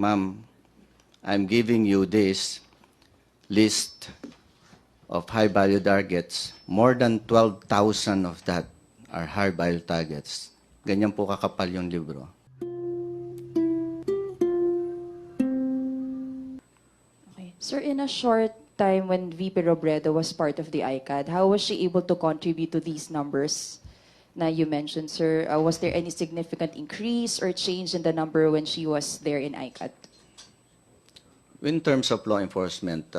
Ma'am, I'm giving you this list of high-value targets. More than 12,000 of that are high-value targets. Ganyan po kakapal yung libro. Okay. Sir, in a short time when VP Robredo was part of the ICAD, how was she able to contribute to these numbers na you mentioned, sir? Was there any significant increase or change in the number when she was there in ICAD? In terms of law enforcement,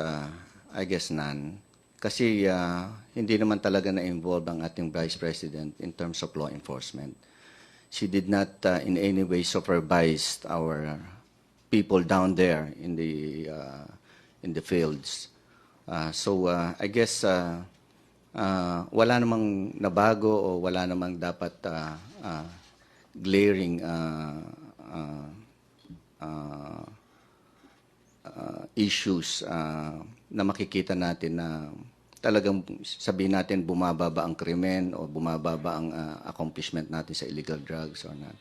I guess none. Kasi hindi naman talaga na-involve ang ating Vice President in terms of law enforcement. She did not in any way supervise our people down there in the fields. So I guess wala namang nabago o wala namang dapat glaring issues na makikita natin na talagang sabihin natin bumababa ang krimen o bumababa ang accomplishment natin sa illegal drugs or not.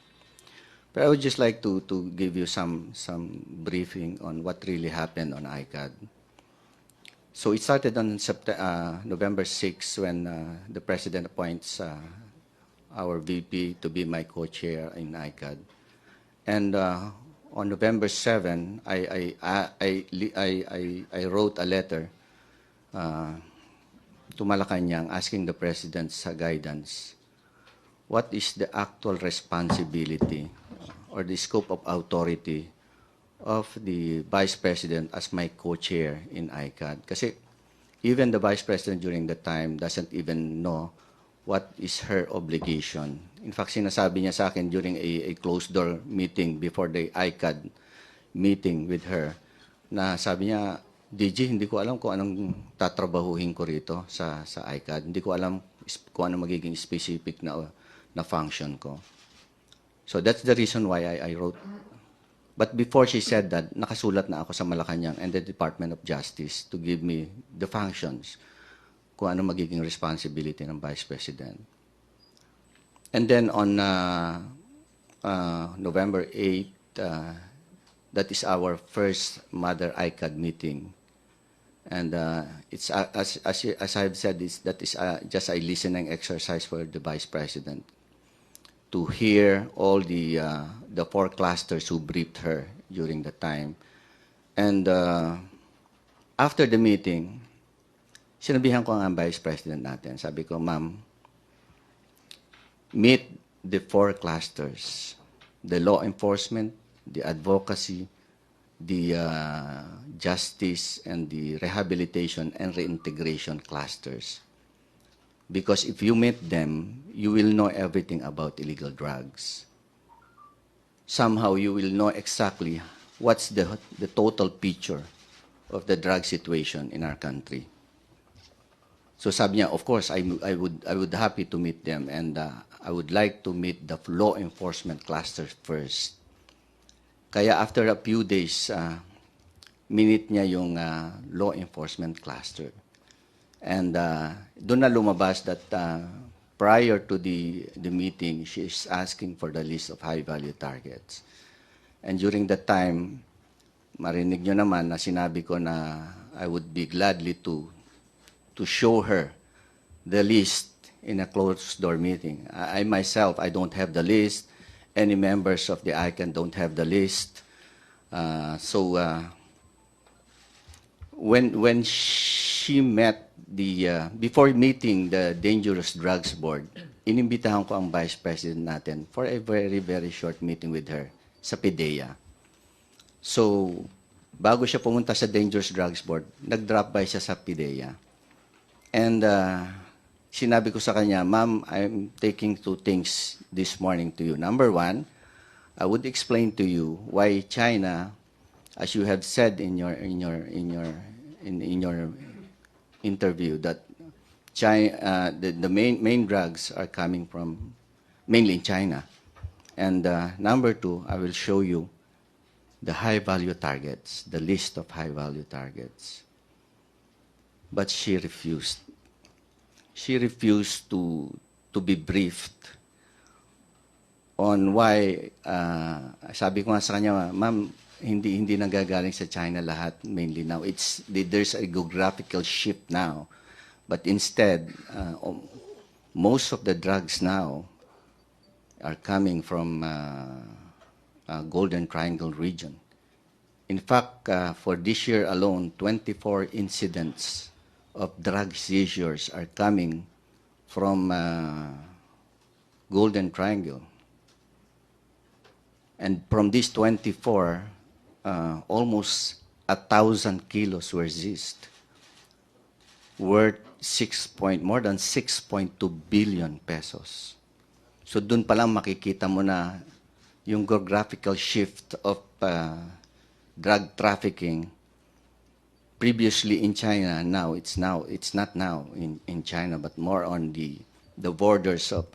But I would just like to give you some briefing on what really happened on ICAD. So it started on November 6 when the President appoints our VP to be my co-chair in ICAD. And on November 7, I wrote a letter to Malacanang asking the President's guidance. What is the actual responsibility or the scope of authority of the Vice President as my co-chair in ICAD? Kasi even the Vice President during the time doesn't even know what is her obligation. In fact, sinasabi niya sa akin during a closed-door meeting before the ICAD meeting with her, na sabi niya, DG, hindi ko alam kung anong tatrabahuhin ko rito sa ICAD. Hindi ko alam kung anong magiging specific na function ko. So that's the reason why I wrote. But before she said that, nakasulat na ako sa Malacanang and the Department of Justice to give me the functions kung ano magiging responsibility ng Vice President. And then on November 8, that is our first Mother ICAD meeting. And it's as I've said, that is just a listening exercise for the Vice President to hear all the 4 clusters who briefed her during the time. And after the meeting, sinabihan ko ang Vice President natin. Sabi ko, Ma'am, meet the 4 clusters, the law enforcement, the advocacy, the justice, and the rehabilitation and reintegration clusters. Because if you meet them, you will know everything about illegal drugs. Somehow you will know exactly what's the total picture of the drug situation in our country. So sabi niya, of course, I would happy to meet them, and I would like to meet the law enforcement cluster first. Kaya after a few days, minute niya yung law enforcement cluster. And doon na lumabas that prior to the meeting, she is asking for the list of high-value targets. And during that time, marinig nyo naman na sinabi ko na I would be gladly to show her the list in a closed-door meeting. I myself, I don't have the list. Any members of the ICAN don't have the list. When she met before meeting the Dangerous Drugs Board, inimbitahan ko ang Vice President natin for a very, very short meeting with her sa PIDEA. So, bago siya pumunta sa Dangerous Drugs Board, nag-drop by siya sa PIDEA. And sinabi ko sa kanya, Ma'am, I'm taking 2 things this morning to you. Number 1, I would explain to you why China, as you have said in your interview, that China, the main drugs are coming from mainly in China. And number 2, I will show you the high-value targets, the list of high-value targets. But she refused. She refused to be briefed on why, sabi ko nga sa kanya, Ma'am, hindi nanggagaling sa China lahat mainly now. There's a geographical shift now. But instead, most of the drugs now are coming from Golden Triangle region. In fact, for this year alone, 24 incidents of drug seizures are coming from Golden Triangle. And from these 24, almost 1,000 kilos were seized, worth more than 6.2 billion pesos. So dun pa lang makikita mo na yung geographical shift of drug trafficking. Previously in China, it's not now in China, but more on the borders of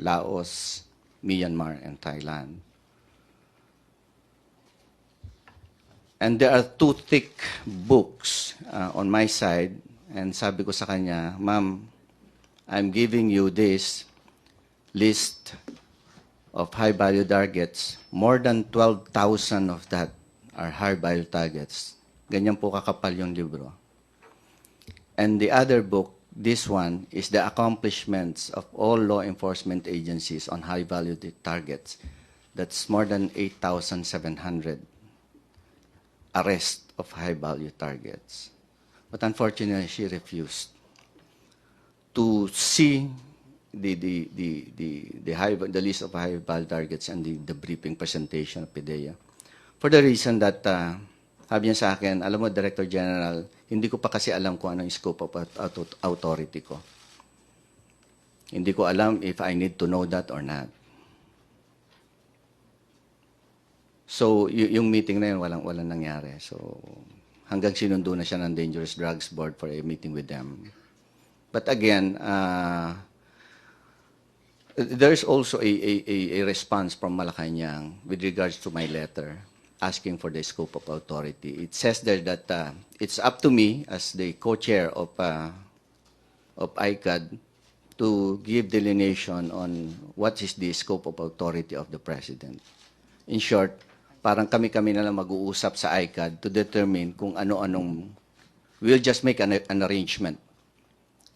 Laos, Myanmar, and Thailand. And there are 2 thick books on my side, and sabi ko sa kanya, Ma'am, I'm giving you this list of high-value targets. More than 12,000 of that are high-value targets. Ganyan po kakapal yung libro. And the other book, this one, is the accomplishments of all law enforcement agencies on high-value targets. That's more than 8,700 arrests of high-value targets. But unfortunately, she refused to see the list of high-value targets and the briefing presentation of PIDEA. For the reason that, sabi niya sa akin, alam mo, Director General, hindi ko pa kasi alam kung ano yung scope of authority ko. Hindi ko alam if I need to know that or not. So, yung meeting na yun, walang nangyari. So, hanggang sinundo na siya ng Dangerous Drugs Board for a meeting with them. But again, there's also a response from Malacanang with regards to my letter asking for the scope of authority. It says there that it's up to me as the co-chair of ICAD to give delineation on what is the scope of authority of the President. In short, parang kami-kami na lang mag-uusap sa ICAD to determine kung ano-anong, we'll just make an arrangement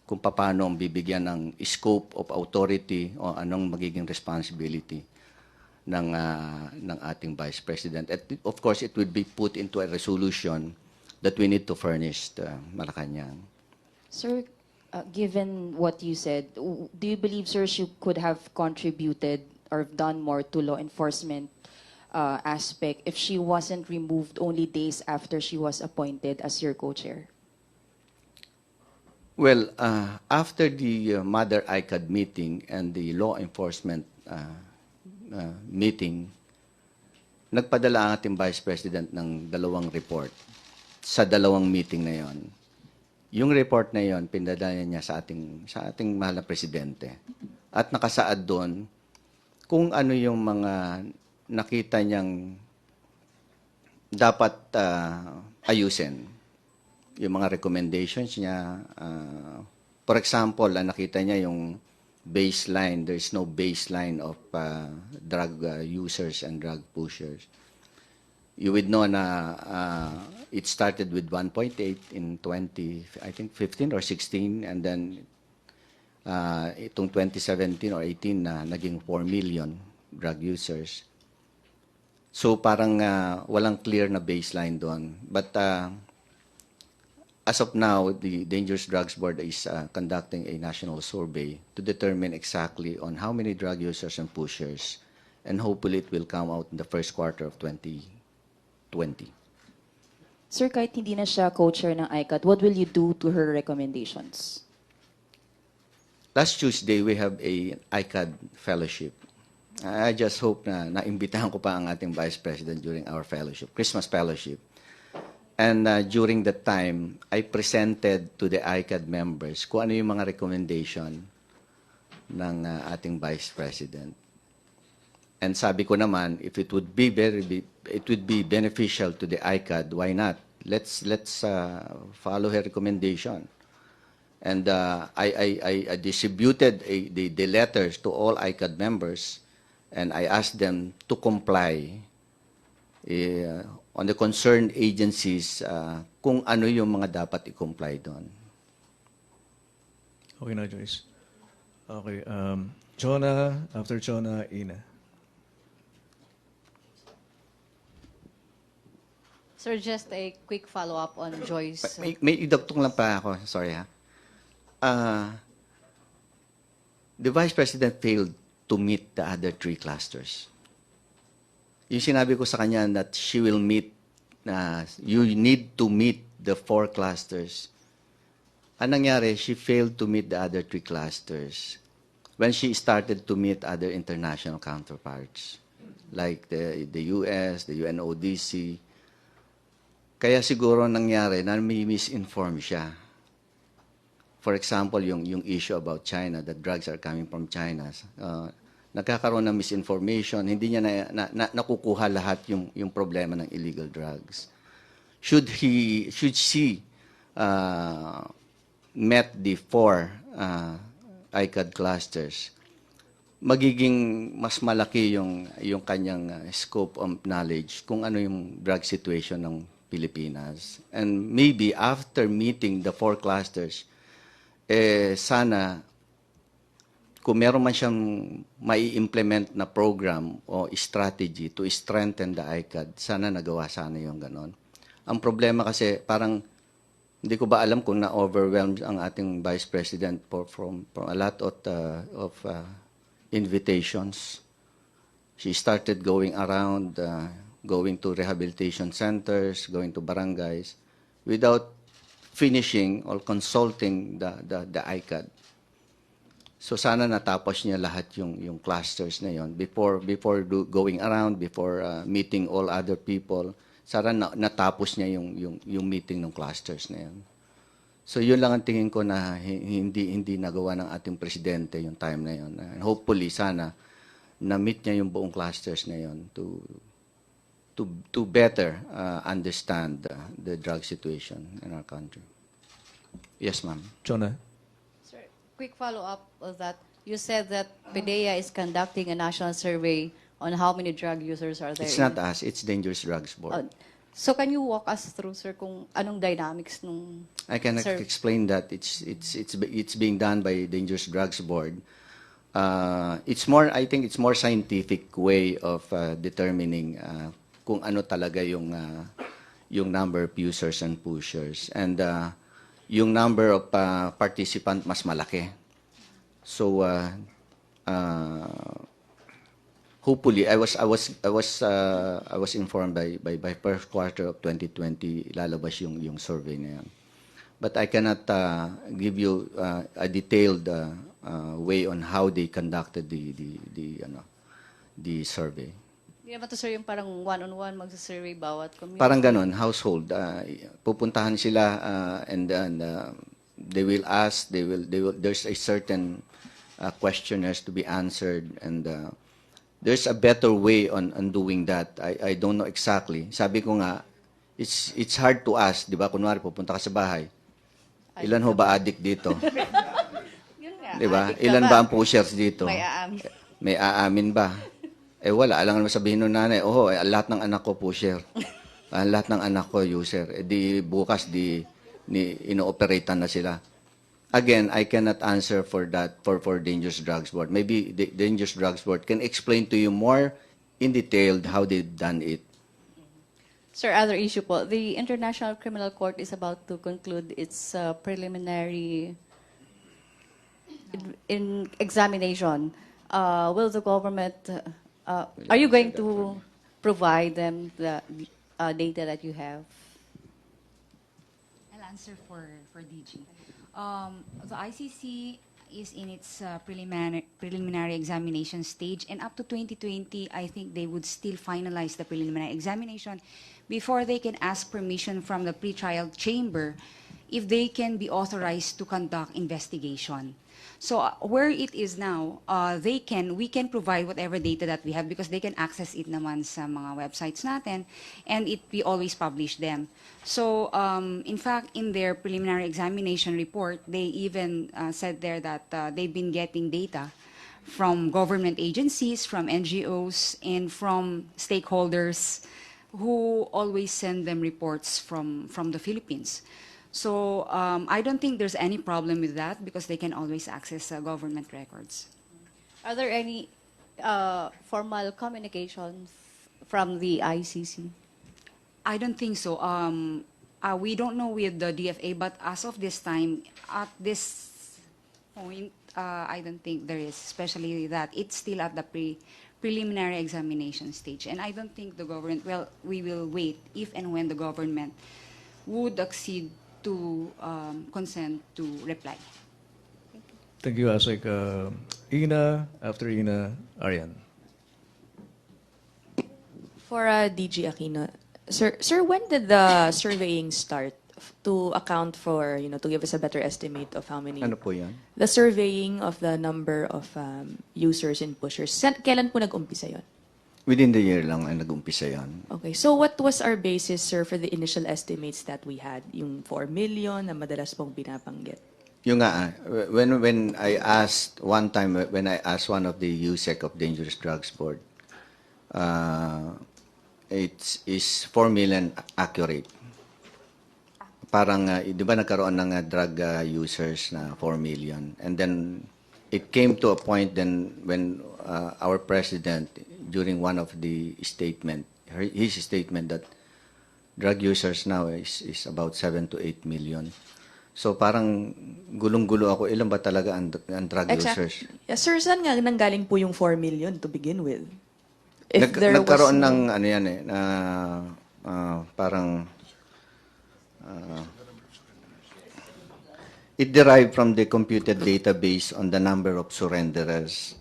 kung paano ang bibigyan ng scope of authority o anong magiging responsibility ng ating Vice President. And of course, it will be put into a resolution that we need to furnish to Malacanang. Sir, given what you said, do you believe, sir, she could have contributed or done more to law enforcement aspect if she wasn't removed only days after she was appointed as your co-chair? Well, after the Mother ICAD meeting and the law enforcement meeting, nagpadala ang ating Vice President ng 2 report sa 2 meeting na yon. Yung report na yon, pinadala niya sa ating mahal na Presidente. At nakasaad doon kung ano yung mga nakita niyang dapat ayusin. Yung mga recommendations niya. For example, nakita niya yung baseline. There is no baseline of drug users and drug pushers. You would know na it started with 1.8 in 2015 or 16, and then itong 2017 or 18 na naging 4 million drug users. So parang walang clear na baseline doon. But as of now, the Dangerous Drugs Board is conducting a national survey to determine exactly on how many drug users and pushers, and hopefully it will come out in the first quarter of 2020. Sir, kahit hindi na siya co-chair ng ICAD, what will you do to her recommendations? Last Tuesday, we have a ICAD fellowship. I just hope na naimbitahan ko pa ang ating Vice President during our fellowship, Christmas fellowship. And during that time, I presented to the ICAD members kung ano yung mga recommendation ng ating Vice President. And sabi ko naman, if it would be beneficial to the ICAD, why not? Let's follow her recommendation. And I distributed the letters to all ICAD members, and I asked them to comply on the concerned agencies kung ano yung mga dapat i-comply doon. Okay na, Joyce. Okay. Chona, after Chona, Ina. Sir, just a quick follow-up on Joyce. May idagtong lang pa ako. Sorry ha. The Vice President failed to meet the other three clusters. Yung sinabi ko sa kanya that she will meet, you need to meet the 4 clusters. Anong nangyari? She failed to meet the other 3 clusters when she started to meet other international counterparts like the US, the UNODC. Kaya siguro nangyari na may misinform siya. For example, yung issue about China, that drugs are coming from China. Nagkakaroon ng misinformation, hindi niya nakukuha lahat yung problema ng illegal drugs. Should she met the 4 ICAD clusters, magiging mas malaki yung kanyang scope of knowledge kung ano yung drug situation ng Pilipinas. And maybe after meeting the 4 clusters, sana kung meron man siyang mai-implement na program o strategy to strengthen the ICAD, sana nagawa sana yung ganon. Ang problema kasi parang hindi ko ba alam kung na-overwhelmed ang ating Vice President from a lot of invitations. She started going around, going to rehabilitation centers, going to barangays, without finishing or consulting the ICAD. So sana natapos niya lahat yung clusters na yon before going around, before meeting all other people. Sana natapos niya yung meeting ng clusters na yon. So yun lang ang tingin ko na hindi nagawa ng ating presidente yung time na yon. And hopefully sana na-meet niya yung buong clusters na yon to better understand the drug situation in our country. Yes, ma'am. Chona. Sir, quick follow-up of that. You said that PDEA is conducting a national survey on how many drug users are there. It's not us, it's Dangerous Drugs Board. So can you walk us through, sir, kung anong dynamics nung I can explain that it's being done by Dangerous Drugs Board. It's more, I think it's more scientific way of determining kung ano talaga yung number of users and pushers, and yung number of participant mas malaki. So hopefully I was informed by first quarter of 2020 lalabas yung survey na yan. But I cannot give you a detailed way on how they conducted the survey. Hindi naman to, sir, yung parang one-on-one magsasurvey bawat community? Parang ganon, household. Pupuntahan sila and then they will ask, there's a certain questionnaires to be answered, and there's a better way on doing that. I don't know exactly. Sabi ko nga, it's hard to ask, di ba? Kunwari, pupunta ka sa bahay. Ilan ho ba addict dito? Yun nga, Di ba? addict ka Ilan ba? ba ang pushers dito? May aamin. May aamin ba? Wala. Alam naman sabihin ng nanay, lahat ng anak ko pusher. Lahat ng anak ko user. Di bukas, ino-operatean na sila. Again, I cannot answer for that for Dangerous Drugs Board. Maybe the Dangerous Drugs Board can explain to you more in detail how they've done it. Sir, other issue po. The International Criminal Court is about to conclude its preliminary examination. Will the government, are you going to provide them the data that you have? I'll answer for DG. The ICC is in its preliminary examination stage, and up to 2020, I think they would still finalize the preliminary examination before they can ask permission from the pretrial chamber if they can be authorized to conduct investigation. So where it is now, we can provide whatever data that we have because they can access it naman sa mga websites natin, and we always publish them. So in fact, in their preliminary examination report, they even said there that they've been getting data from government agencies, from NGOs, and from stakeholders who always send them reports from the Philippines. So I don't think there's any problem with that because they can always access government records. Are there any formal communications from the ICC? I don't think so. We don't know with the DFA, but as of this time, at this point, I don't think there is, especially that it's still at the preliminary examination stage. And I don't think the government, well, we will wait if and when the government would accede to consent to reply. Thank you, Asik. Ina, after Ina, Arian. For DG Aquino, sir, when did the surveying start to account for, to give us a better estimate of how many? Ano po yan? The surveying of the number of users and pushers. Kailan po nag-umpisa yon? Within the year lang ay nag-umpisa yan. Okay. So what was our basis, sir, for the initial estimates that we had? Yung 4 million na madalas pong binabanggit. Yung nga, when I asked one time, when I asked one of the USEC of Dangerous Drugs Board, is 4 million accurate. Parang, di ba nagkaroon ng drug users na 4 million? And then, it came to a point then when our president, during one of the statement, his statement that drug users now is about 7 to 8 million. So parang gulong-gulo ako, ilan ba talaga ang drug users? Yes, sir, saan nga nanggaling po yung 4 million to begin with? If there Nagkaroon was ng ano yan na parang it derived from the computed database on the number of surrenderers,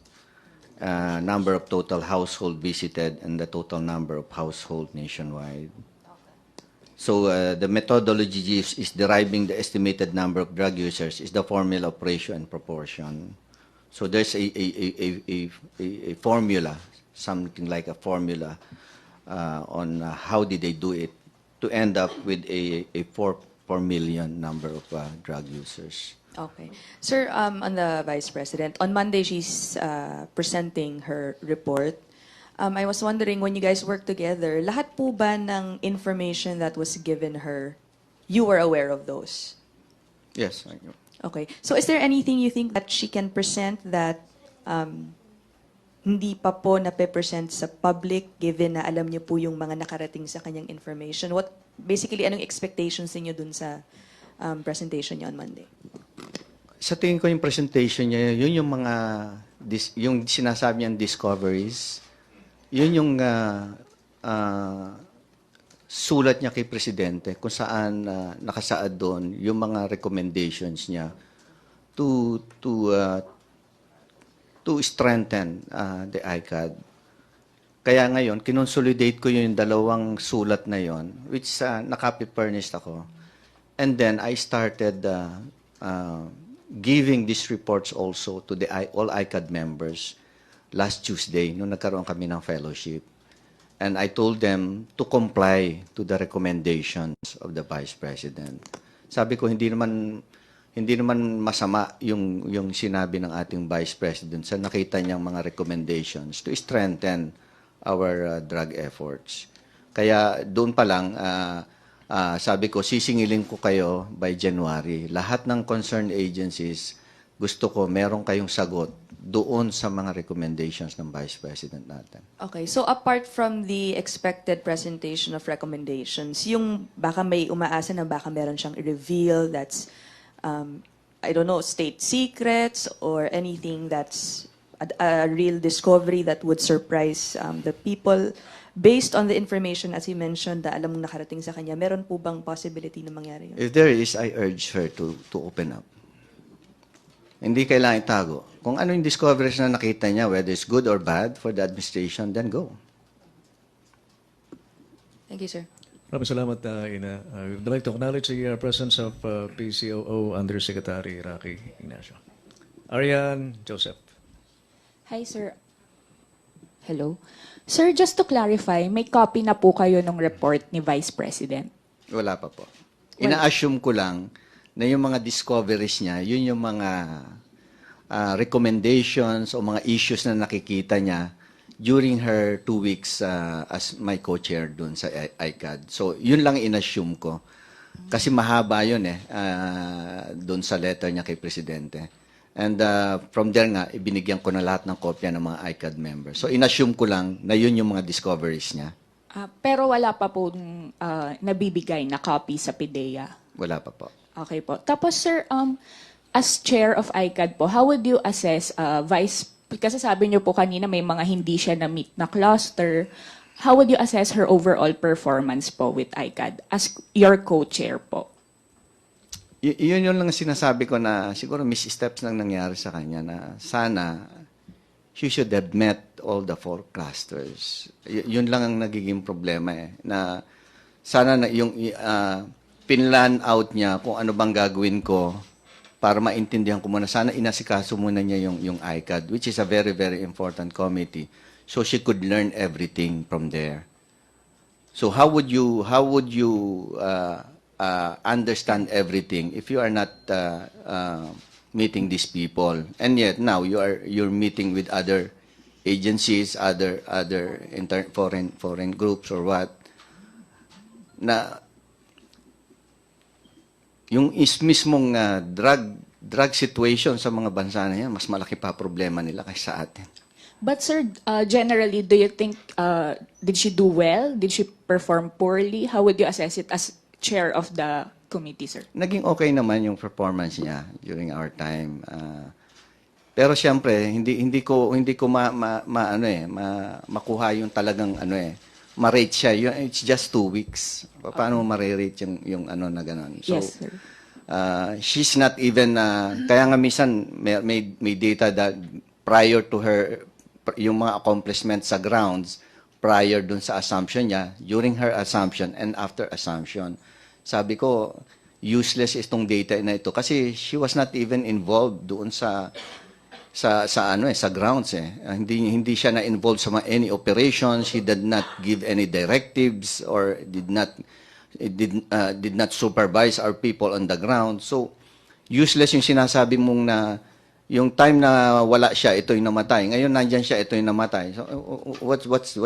number of total household visited, and the total number of household nationwide. So the methodology is deriving the estimated number of drug users is the formula of ratio and proportion. So there's a formula, something like a formula on how did they do it to end up with a 4 million number of drug users. Okay. Sir, on the Vice President, on Monday she's presenting her report. I was wondering, when you guys work together, lahat po ba ng information that was given her, you were aware of those? Yes, I know. Okay. So is there anything you think that she can present that hindi pa po nape-present sa public given na alam niyo po yung mga nakarating sa kanyang information? Basically, anong expectations niyo dun sa presentation niya on Monday? Sa tingin ko yung presentation niya, yun yung mga, yung sinasabi niyang discoveries, yun yung sulat niya kay Presidente kung saan nakasaad doon yung mga recommendations niya to strengthen the ICAD. Kaya ngayon, kinonsolidate ko yung dalawang sulat na yon, which naka-furnished ako. And then I started giving these reports also to all ICAD members last Tuesday, nung nagkaroon kami ng fellowship. And I told them to comply to the recommendations of the Vice President. Sabi ko, hindi naman masama yung sinabi ng ating Vice President sa nakita niyang mga recommendations to strengthen our drug efforts. Kaya doon pa lang, sabi ko, sisingilin ko kayo by January. Lahat ng concerned agencies, gusto ko meron kayong sagot doon sa mga recommendations ng Vice President natin. Okay. So apart from the expected presentation of recommendations, yung baka may umaasa na baka meron siyang i-reveal that's, I don't know, state secrets or anything that's a real discovery that would surprise the people. Based on the information, as you mentioned, na alam mong nakarating sa kanya, meron po bang possibility na mangyari yun? If there is, I urge her to open up. Hindi kailangan itago. Kung ano yung discoveries na nakita niya, whether it's good or bad for the administration, then go. Thank you, sir. Maraming salamat, Ina. We'd like to acknowledge the presence of PCOO Undersecretary Rocky Ignacio. Arian Joseph. Hi, sir. Hello. Sir, just to clarify, may copy na po kayo ng report ni Vice President? Wala pa po. Ina-assume ko lang na yung mga discoveries niya, yun yung mga recommendations o mga issues na nakikita niya, during her 2 weeks as my co-chair dun sa ICAD. So, yun lang inassume ko. Kasi mahaba yun dun sa letter niya kay Presidente. And from there nga, ibinigyan ko na lahat ng kopya ng mga ICAD members. So, inassume ko lang na yun yung mga discoveries niya. Pero wala pa po nabibigay na copy sa PIDEA. Wala pa po. Okay po. Tapos sir, as chair of ICAD po, how would you assess kasi sabi niyo po kanina may mga hindi siya na-meet na cluster. How would you assess her overall performance po with ICAD as your co-chair po? Yun lang sinasabi ko na siguro missteps lang nangyari sa kanya na sana she should have met all the 4 clusters. Yun lang ang nagiging problema na sana na yung pinlan out niya kung ano bang gagawin ko para maintindihan ko muna. Sana inasikaso muna niya yung ICAD, which is a very, very important committee. So she could learn everything from there. So how would you understand everything if you are not meeting these people? And yet now you're meeting with other agencies, other foreign groups or what? Na yung mismong drug situation sa mga bansa na yan, mas malaki pa problema nila kaysa sa atin. But sir, generally, do you think, did she do well? Did she perform poorly? How would you assess it as chair of the committee, sir? Naging okay naman yung performance niya during our time. Pero siyempre, hindi ko makuha yung talagang ma-rate siya. It's just 2 weeks. Paano mo ma-rate yung na gano'n? So, Yes, sir. She's not even, kaya nga minsan may data that prior to her, yung mga accomplishments sa grounds, prior dun sa assumption niya, during her assumption, and after assumption. Sabi ko, useless itong data na ito kasi she was not even involved doon sa grounds hindi siya na involved sa any operations. She did not give any directives or did not supervise our people on the ground. So useless yung sinasabi mong na yung time na wala siya, ito yung namatay. Ngayon nandiyan siya, ito yung namatay. So what's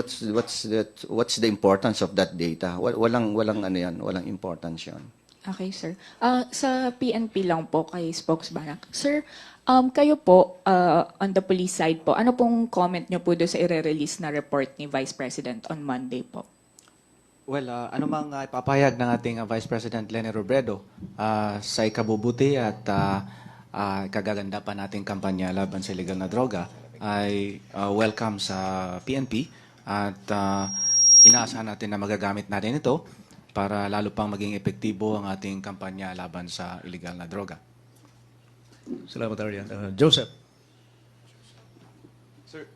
the importance of that data? Walang walang importance 'yon. Okay, sir. Sa PNP lang po kay spokesman. Sir, kayo po, on the police side po, ano pong comment nyo po doon sa i-release na report ni Vice President on Monday po? Well, ano mang ipapahayag ng ating Vice President Leni Robredo sa ikabubuti at kagaganda pa nating kampanya laban sa illegal na droga ay welcome sa PNP at inaasahan natin na magagamit natin ito para lalo pang maging epektibo ang ating kampanya laban sa illegal na droga. Salamat, Arian. Joseph. Sir,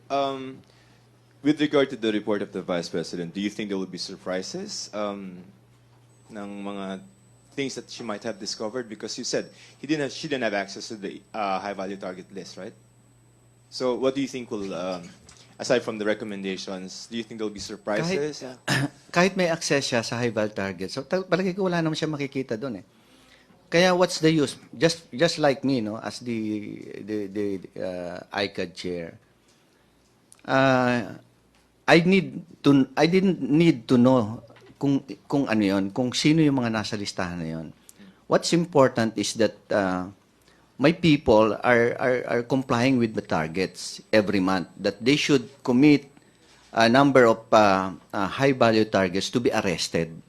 with regard to the report of the Vice President, do you think there will be surprises ng mga things that she might have discovered? Because you said she didn't have access to the high-value target list, right? So what do you think will, aside from the recommendations, do you think there will be surprises? Kahit may access siya sa high-value target, so palagi ko wala naman siya makikita doon Kaya what's the use? Just like me, no, as the ICAD chair, I didn't need to know kung ano yon, kung sino yung mga nasa listahan na yon. What's important is that my people are complying with the targets every month, that they should commit a number of high value targets to be arrested.